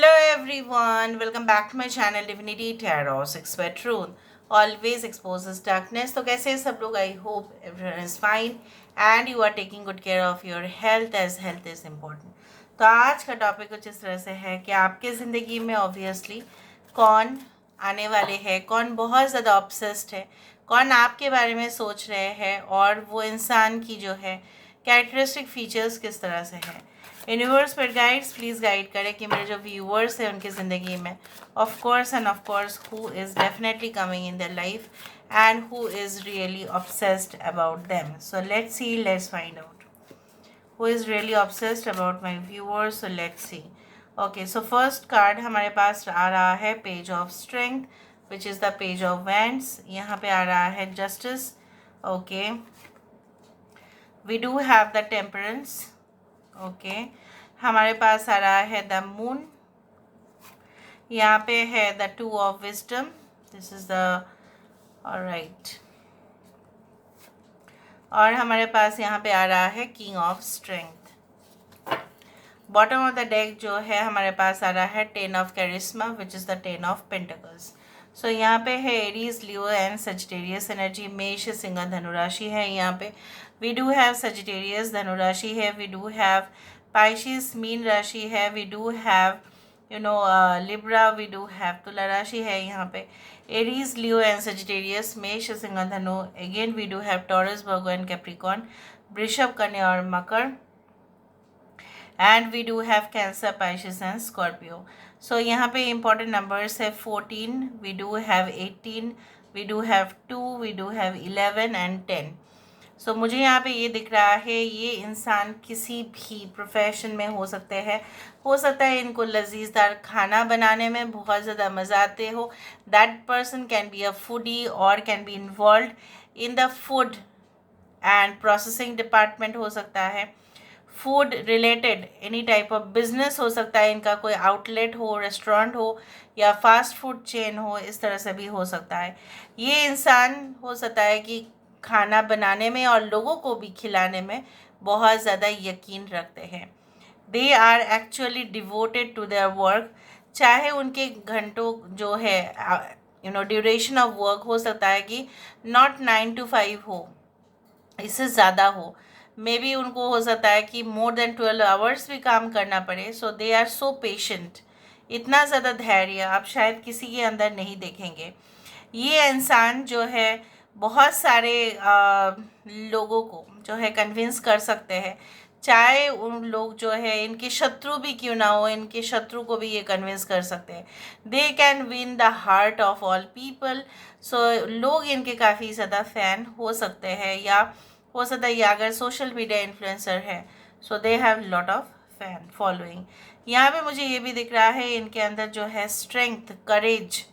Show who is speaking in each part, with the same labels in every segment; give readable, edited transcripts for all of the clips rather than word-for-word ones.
Speaker 1: Hello everyone, welcome back to my channel Divinity Tarot 6 by Truth always exposes darkness। तो कैसे हैं सब लोग? I hope everyone is fine and you are taking good care of your health as health is important. तो आज का topic कुछ इस तरह से है कि आपके ज़िंदगी में ऑब्वियसली कौन आने वाले हैं, कौन बहुत ज़्यादा ऑब्सेस्ड है, कौन आपके बारे में सोच रहे हैं और वो इंसान की जो है कैरेक्टरिस्टिक फीचर्स किस तरह से है। यूनिवर्स पर गाइड्स प्लीज़ गाइड करें कि मेरे जो व्यूअर्स हैं उनकी ज़िंदगी में of course who is definitely coming in their life and who is really obsessed about them. So let's see, let's find out who is really obsessed about my viewers. So let's see. Okay, so first card हमारे पास आ रहा है page of strength which is the page of wands। यहाँ पे आ रहा है justice. Okay, we do have the temperance। Okay, हमारे पास आ रहा है द मून। यहाँ पे है the two of wisdom. This is the alright. और हमारे पास यहाँ पे आ रहा है king of strength. Bottom of the deck जो है हमारे पास आ रहा है ten of charisma which is the ten of pentacles. So यहाँ पे है Aries, Leo and Sagittarius energy. मेष, सिंह, धनु राशि है। यहाँ पे वी डू हैव सजिटेरियस, धनु राशि है। वी डू हैव पाइशिस, मीन राशि है। We do have Libra, we do have तुला राशि है। यहाँ पे एरीज, लियो एंड सजिटेरियस, मेष, सिंह, धनु। Again we do have Taurus, Virgo and Capricorn, वृषभ, कन्या और मकर। And we do have Cancer, Pisces and Scorpio. So यहाँ पे इंपॉर्टेंट नंबर्स है 14, we do have 18, we do have 2, we do have 11 and 10। So मुझे यहाँ पे ये दिख रहा है ये इंसान किसी भी प्रोफेशन में हो सकते हैं। हो सकता है इनको लजीजदार खाना बनाने में बहुत ज़्यादा मज़ा आते हो। That person can be a foodie और can be involve in the food and processing department हो सकता है। Food related any type of business हो सकता है इनका, कोई आउटलेट हो, रेस्टोरेंट हो या फास्ट फूड चेन हो, इस तरह से भी हो सकता है। ये इंसान हो सकता है कि खाना बनाने में और लोगों को भी खिलाने में बहुत ज़्यादा यकीन रखते हैं। They are actually devoted to their work. चाहे उनके घंटों जो है ड्यूरेशन ऑफ वर्क हो सकता है कि नॉट 9 to 5 हो, इससे ज़्यादा हो। मे बी उनको हो सकता है कि मोर देन 12 आवर्स भी काम करना पड़े। सो दे आर सो पेशेंट। इतना ज़्यादा धैर्य आप शायद किसी के अंदर नहीं देखेंगे। ये इंसान जो है बहुत सारे लोगों को जो है कन्विंस कर सकते हैं। चाहे उन लोग जो है इनके शत्रु भी क्यों ना हो, इनके शत्रु को भी ये कन्विंस कर सकते हैं। They can win the heart of all people. So लोग इनके काफ़ी ज़्यादा फ़ैन हो सकते हैं, या हो सकता है ये अगर सोशल मीडिया इन्फ्लुएंसर है so they have lot of fan following. यहाँ पे मुझे ये भी दिख रहा है इनके अंदर जो है स्ट्रेंथ, करेज,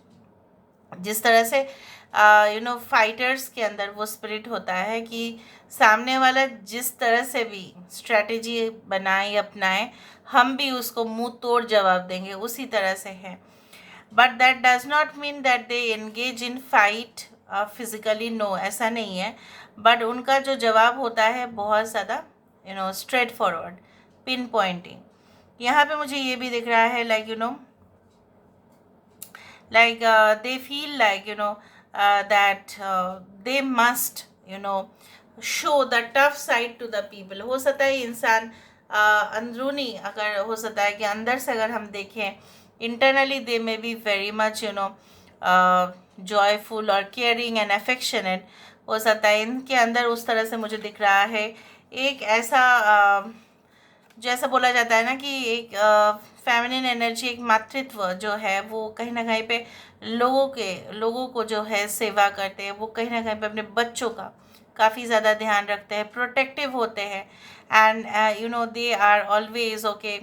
Speaker 1: जिस तरह से फाइटर्स के अंदर वो स्पिरिट होता है कि सामने वाला जिस तरह से भी स्ट्रेटेजी बनाए अपनाए, हम भी उसको मुंह तोड़ जवाब देंगे, उसी तरह से है। But that does not mean that they engage in fight physically, no, ऐसा नहीं है। बट उनका जो जवाब होता है बहुत ज़्यादा स्ट्रेट फॉरवर्ड, पिन पॉइंटिंग। यहाँ पे मुझे ये भी दिख रहा है they feel that they must show the tough side to the people। हो सकता है इंसान अंदरूनी, अगर हो सकता है कि अंदर से अगर हम देखें internally they may be very much joyful और केयरिंग एंड अफेक्शनेट। हो सकता है इनके अंदर उस तरह से मुझे दिख रहा है एक ऐसा जैसा बोला जाता है ना कि एक फेमिनिन एनर्जी, एक मातृत्व जो है वो कहीं ना कहीं पे लोगों को जो है सेवा करते हैं। वो कहीं ना कहीं पे अपने बच्चों का काफ़ी ज़्यादा ध्यान रखते हैं, प्रोटेक्टिव होते हैं and they are always okay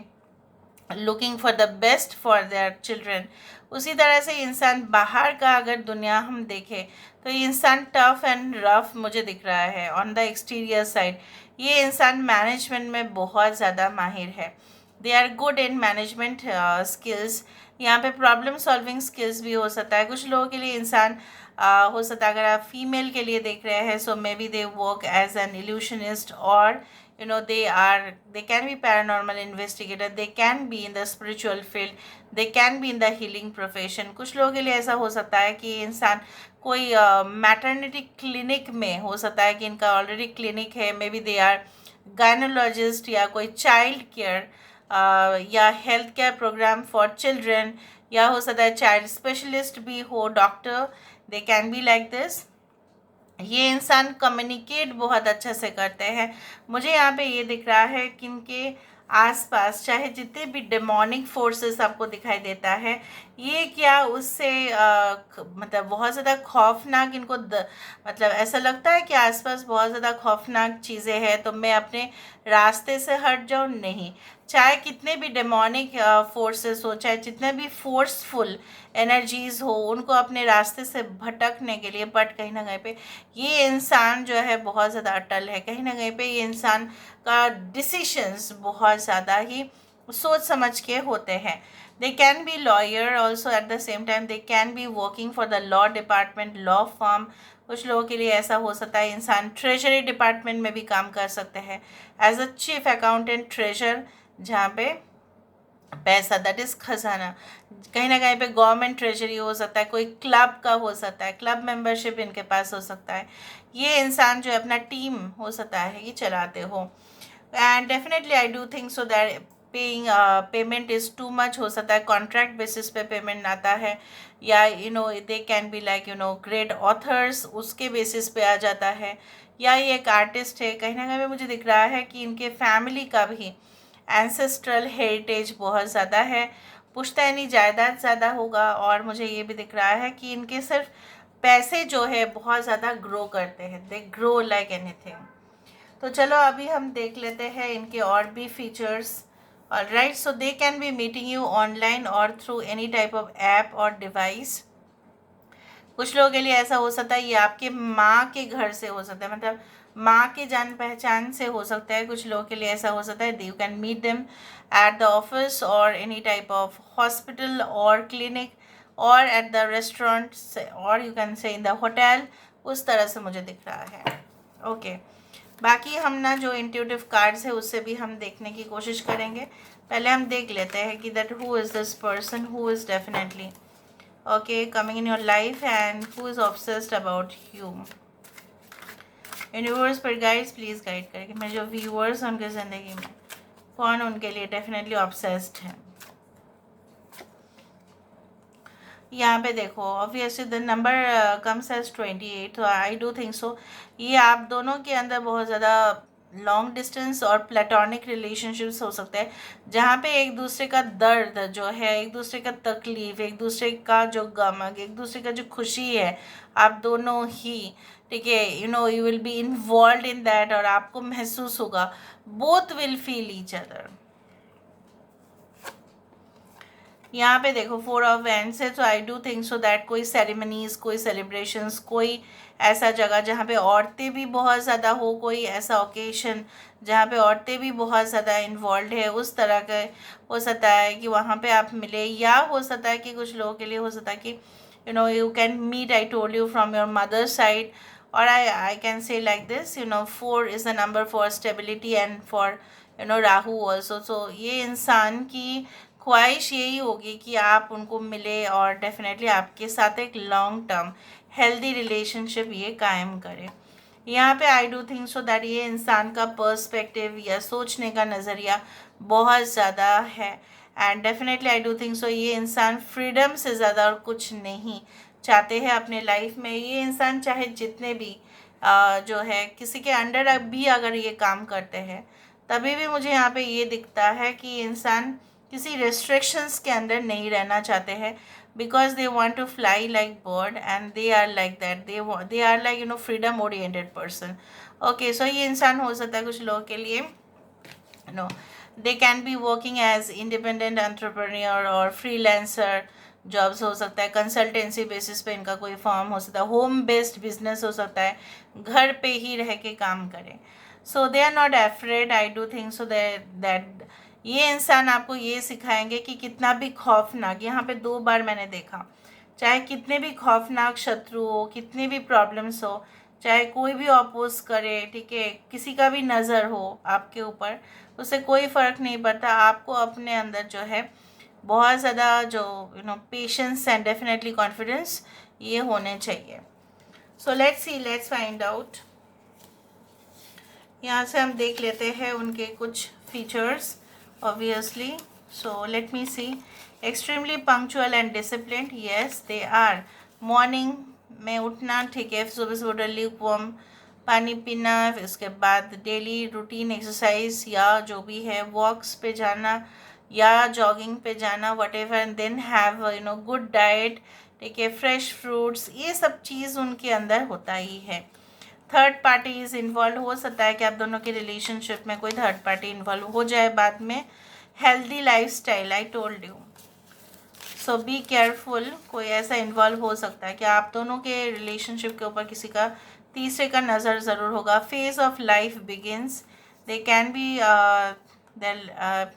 Speaker 1: looking for the best for their children. उसी तरह से इंसान बाहर का अगर दुनिया हम देखें तो ये इंसान टफ एंड रफ मुझे दिख रहा है ऑन द एक्सटीरियर साइड। ये इंसान मैनेजमेंट में बहुत ज़्यादा माहिर है। They are good in management skills. यहाँ पे प्रॉब्लम सॉल्विंग स्किल्स भी हो सकता है कुछ लोगों के लिए। इंसान हो सकता है अगर आप फीमेल के लिए देख रहे हैं so may be they work as an illusionist और they can be paranormal investigator, they can be in the spiritual field, they can be in the healing profession. कुछ लोगों के लिए ऐसा हो सकता है कि इंसान कोई मैटरनिटी क्लिनिक में हो सकता है कि इनका ऑलरेडी क्लिनिक है, may be they are gynaecologist, या कोई चाइल्ड केयर या health care program for children, या हो सकता है चाइल्ड स्पेशलिस्ट भी हो, doctor, they can be like this. ये इंसान कम्युनिकेट बहुत अच्छे से करते हैं. मुझे यहाँ पे ये दिख रहा है कि इनके आसपास चाहे जितने भी डेमोनिक फोर्सेस आपको दिखाई देता है, ये क्या उससे मतलब बहुत ज़्यादा खौफनाक इनको मतलब ऐसा लगता है कि आसपास बहुत ज़्यादा खौफनाक चीज़ें हैं तो मैं अपने रास्ते से हट जाऊँ. नहीं, चाहे कितने भी डेमोनिक फोर्सेस हो, चाहे जितने भी फोर्सफुल एनर्जीज़ हो, उनको अपने रास्ते से भटकने के लिए, बट कहीं ना कहीं पे ये इंसान जो है बहुत ज़्यादा अटल है. कहीं ना कहीं पे ये इंसान का डिसीशंस बहुत ज़्यादा ही सोच समझ के होते हैं. They can B lawyer also at the same time, they can be working for the law department, law firm. कुछ लोगों के लिए ऐसा हो सकता है इंसान ट्रेजरी डिपार्टमेंट में भी काम कर सकते हैं as a chief accountant, treasurer, जहाँ पे पैसा, दैट इज़ खजाना. कहीं ना कहीं पे गवर्नमेंट ट्रेजरी हो सकता है, कोई क्लब का हो सकता है, क्लब मेंबरशिप इनके पास हो सकता है. ये इंसान जो है अपना टीम हो सकता है ये चलाते हो. And definitely I do think so that payment is too much. हो सकता है कॉन्ट्रैक्ट बेसिस पे पेमेंट आता है, या दे can be like great authors, उसके बेसिस पे आ जाता है, या ये एक आर्टिस्ट है. कहीं ना कहीं मुझे दिख रहा है कि इनके फैमिली का भी एंसेस्ट्रल हेरिटेज बहुत ज़्यादा है, पुश्तैनी जायदाद ज़्यादा होगा. और मुझे ये भी दिख रहा है कि इनके सिर्फ पैसे जो है बहुत ज़्यादा ग्रो करते हैं, दे ग्रो लाइक एनीथिंग. तो चलो अभी हम देख लेते हैं इनके और भी features. Alright, so they can be meeting you online और through any type of app और डिवाइस. कुछ लोगों के लिए ऐसा हो सकता है ये आपके माँ के घर से हो सकता है, मतलब माँ के जान पहचान से हो सकता है. कुछ लोगों के लिए ऐसा हो सकता है you can meet them at the office और एनी टाइप ऑफ हॉस्पिटल और क्लिनिक और एट द रेस्टोरेंट और you can say in the hotel. उस तरह से मुझे दिख रहा है. ओके, बाकी हम ना जो इंट्यूटिव कार्ड्स है उससे भी हम देखने की कोशिश करेंगे. पहले हम देख लेते हैं कि that who is this person who is definitely coming in your life and who is obsessed about you. Universe पर गाइड्स प्लीज़ गाइड करें मेरे जो व्यूअर्स हैं उनके ज़िंदगी में कौन उनके लिए डेफिनेटली ऑब्सेस्ड है. यहाँ पे देखो obviously the number comes as 28, तो आई डू थिंक सो ये आप दोनों के अंदर बहुत ज़्यादा लॉन्ग डिस्टेंस और प्लेटोनिक रिलेशनशिप्स हो सकते हैं, जहाँ पे एक दूसरे का दर्द जो है, एक दूसरे का तकलीफ़, एक दूसरे का जो गम, एक दूसरे का जो खुशी है, आप दोनों ही, ठीक है, you will be involve in that और आपको महसूस होगा, both will feel each other. यहाँ पे देखो 4 ऑफ वैंड्स है, तो आई डू थिंक सो दैट कोई सेरेमनीज, कोई सेलिब्रेशंस, कोई ऐसा जगह जहाँ पे औरतें भी बहुत ज़्यादा हो, कोई ऐसा ओकेशन जहाँ पे औरतें भी बहुत ज़्यादा इन्वॉल्व है, उस तरह का हो सकता है कि वहाँ पे आप मिले. या हो सकता है कि कुछ लोगों के लिए हो सकता है कि you can meet, I told you, from your mother side. और I can say like this 4 is the number for stability and for Rahu also. So ये इंसान की ख्वाहिश यही होगी कि आप उनको मिले और डेफिनेटली आपके साथ एक लॉन्ग टर्म हेल्दी रिलेशनशिप ये कायम करें. यहाँ पे आई डू थिंक सो दैट ये इंसान का पर्सपेक्टिव या सोचने का नज़रिया बहुत ज़्यादा है. And definitely I do think सो ये इंसान फ्रीडम से ज़्यादा और कुछ नहीं चाहते हैं अपने लाइफ में. ये इंसान चाहे जितने भी जो है किसी के अंडर भी अगर ये काम करते हैं, तभी भी मुझे यहाँ पे ये दिखता है कि इंसान किसी रेस्ट्रिक्शंस के अंदर नहीं रहना चाहते हैं, because they want to fly like bird and they are like that, they are like freedom oriented person. Okay, so ये इंसान हो सकता है कुछ लोगों के लिए they can be working as independent entrepreneur और फ्रीलांसर जॉब्स हो सकता है, कंसल्टेंसी बेसिस पे इनका कोई फॉर्म हो सकता है, होम बेस्ड बिजनेस हो सकता है, घर पे ही रह के काम करें. So they are not afraid. I do think so that ये इंसान आपको ये सिखाएंगे कि कितना भी खौफनाक, यहाँ पे 2 बार मैंने देखा, चाहे कितने भी खौफनाक शत्रु हो, कितने भी प्रॉब्लम्स हो, चाहे कोई भी अपोज करे, ठीक है, किसी का भी नज़र हो आपके ऊपर, उससे कोई फ़र्क नहीं पड़ता। आपको अपने अंदर जो है बहुत ज़्यादा जो पेशेंस एंड डेफिनेटली कॉन्फिडेंस ये होने चाहिए। So let's see, let's find out. यहाँ से हम देख लेते हैं उनके कुछ features obviously. So let me see. Extremely punctual and disciplined, yes they are. Morning में उठना, ठीक है, सुबह सुबह डली वार्म पानी पीना, इसके बाद डेली रूटीन एक्सरसाइज या जो भी है, वॉक्स पे जाना या जॉगिंग पे जाना, whatever, and then have good diet, ठीक है, फ्रेश फ्रूट्स, ये सब चीज़ उनके अंदर होता ही है। थर्ड पार्टीज इन्वॉल्व हो सकता है कि आप दोनों के रिलेशनशिप में कोई थर्ड पार्टी इन्वॉल्व हो जाए बाद में। Healthy lifestyle, I told you, so be careful, कोई ऐसा इन्वॉल्व हो सकता है कि आप दोनों के रिलेशनशिप के ऊपर किसी का तीसरे का नज़र ज़रूर होगा। Phase of life begins, they can B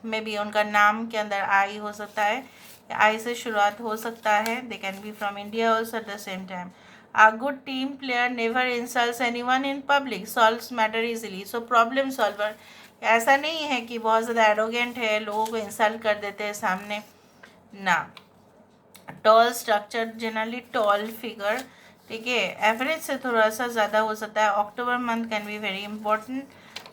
Speaker 1: may be उनका नाम के अंदर आई हो सकता है, आई से शुरुआत हो सकता है। दे can B from India also at the same time. A good team player never insults anyone in public, solves matter easily. So problem solver, ऐसा नहीं है कि बहुत ज़्यादा एरोगेंट है, लोगों को इंसल्ट कर देते हैं सामने ना। Tall structure, generally tall figure, ठीक है, एवरेज से थोड़ा सा ज़्यादा हो सकता है। October month can be very important.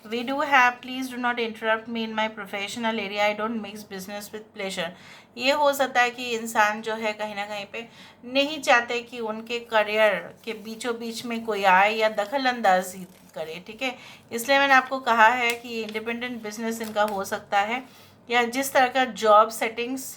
Speaker 1: We do have, please do not interrupt me in my professional area, I don't mix business with pleasure. ये हो सकता है कि इंसान जो है कहीं ना कहीं पे नहीं चाहते कि उनके करियर के बीचों बीच में कोई आए या दखल अंदाजी करे, ठीक है। इसलिए मैंने आपको कहा है कि इंडिपेंडेंट बिजनेस इनका हो सकता है, या जिस तरह का जॉब सेटिंग्स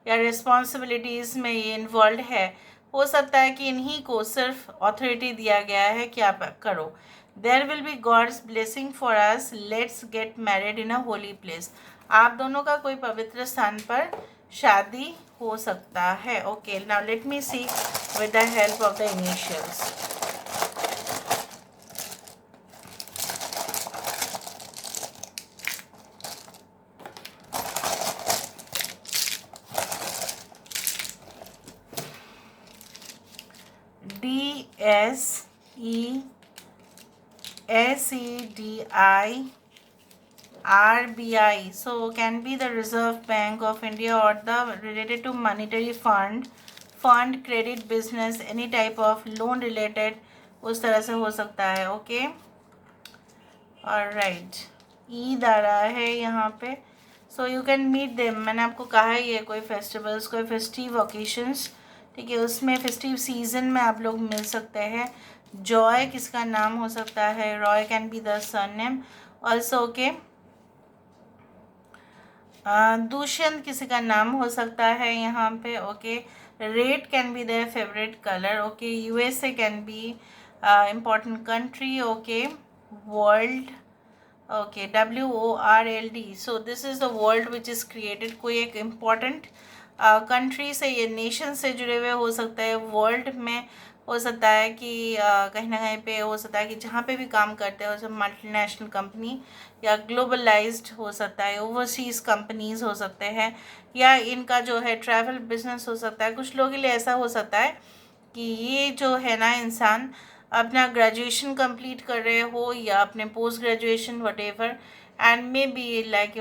Speaker 1: या रिस्पॉन्सिबिलिटीज़ में ये इन्वॉल्व है, हो सकता है कि इन्हीं को सिर्फ अथॉरिटी दिया गया है कि आप करो। There will be God's blessing for us, let's get married in a holy place. आप दोनों का कोई पवित्र स्थान पर शादी हो सकता है। Okay, now let me see with the help of the initials. DSE, SEDI, RBI. So can be the Reserve Bank of India or the related to monetary fund, credit, business, any type of loan related, उस तरह से हो सकता है। Okay, alright, Eid आ रहा है यहाँ पे, so you can meet them. मैंने आपको कहा है ये कोई फेस्टिवल्स, कोई फेस्टिव ओकेशंस, ठीक है, उसमें फेस्टिव सीजन में आप लोग मिल सकते हैं। जॉय किसका नाम हो सकता है, Roy can be the surname also. Okay, Dushyant किसी का नाम हो सकता है यहाँ पे। Okay, red can be their favourite colour. Okay, USA can be important country. Okay, world, okay, WORLD, so this is the world which is created. कोई एक इम्पॉर्टेंट कंट्री से, ये नेशन से जुड़े हुए हो सकता है। वर्ल्ड में हो सकता है कि कहीं ना कहीं पे हो सकता है कि जहाँ पे भी काम करते हो, सब मल्टीनेशनल कंपनी या ग्लोबलाइज्ड हो सकता है, ओवरसीज़ कंपनीज़ हो सकते हैं, या इनका जो है ट्रैवल बिजनेस हो सकता है। कुछ लोगों के लिए ऐसा हो सकता है कि ये जो है ना इंसान अपना ग्रेजुएशन कंप्लीट कर रहे हो या अपने post graduation whatever, and may be like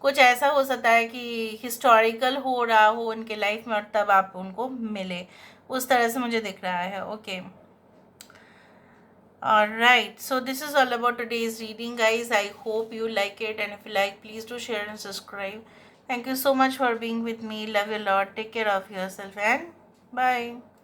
Speaker 1: कुछ ऐसा हो सकता है कि हिस्टोरिकल हो रहा हो उनके लाइफ में और तब आप उनको मिले, उस तरह से मुझे दिख रहा है। Okay, alright, so this is all about today's reading, guys. I hope you like it, and if you like, please do share and subscribe. Thank you so much for being with me. Love you a lot. Take care of yourself and bye.